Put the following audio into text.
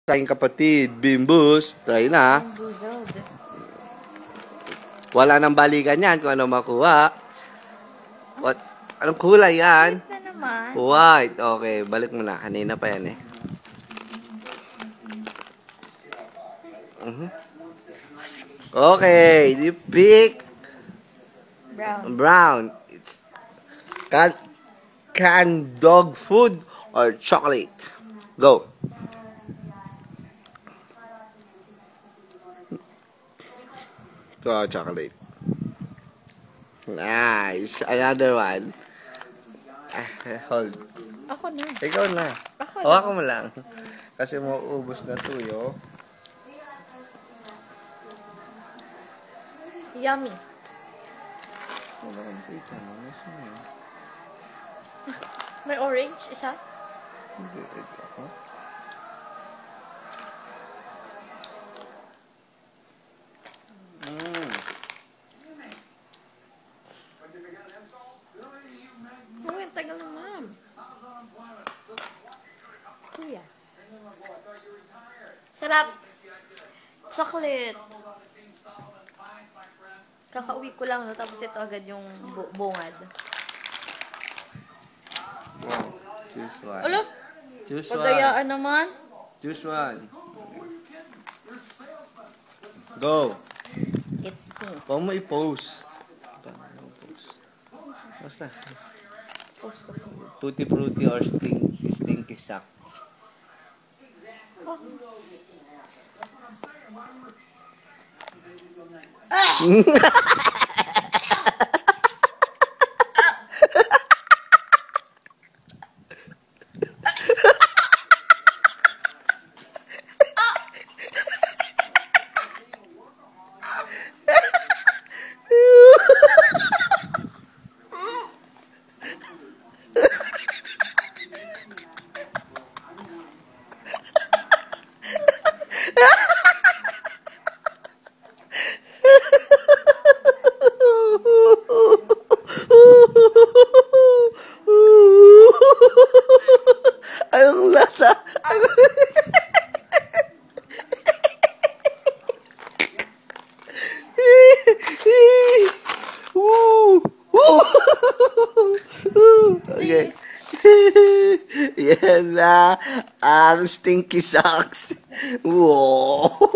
Tayong kapatid, Bimbus. Try na. Wala nang balikan yan kung ano makuha. What? Anong kulay yan? White na naman. White. Okay, balik mo na. Kanina pa yan eh. Okay, you pick brown. It's canned dog food or chocolate. Go. Chocolate. Nice. Another one. Hold. Ako na. Ikaw na. Ako na. Hawakan mo lang. Kasi mauubos na tuyo. Yummy. Wala kang pita mo. May orange, isa? Hindi, ako. Uy, tagal na, ma'am. Kuya. Sarap. Chocolate. Kakauwi ko lang, no? Tapos ito agad yung bungad. Wow. Choose one. Alo? Choose one. Padayaan naman. Choose one. Go. It's pink. Huwag mo i-post. Basta. Post ko to. Tutti frutti or stinky sack. Oh. Anong lasa? Okay. Yes, ang stinky socks. Wow.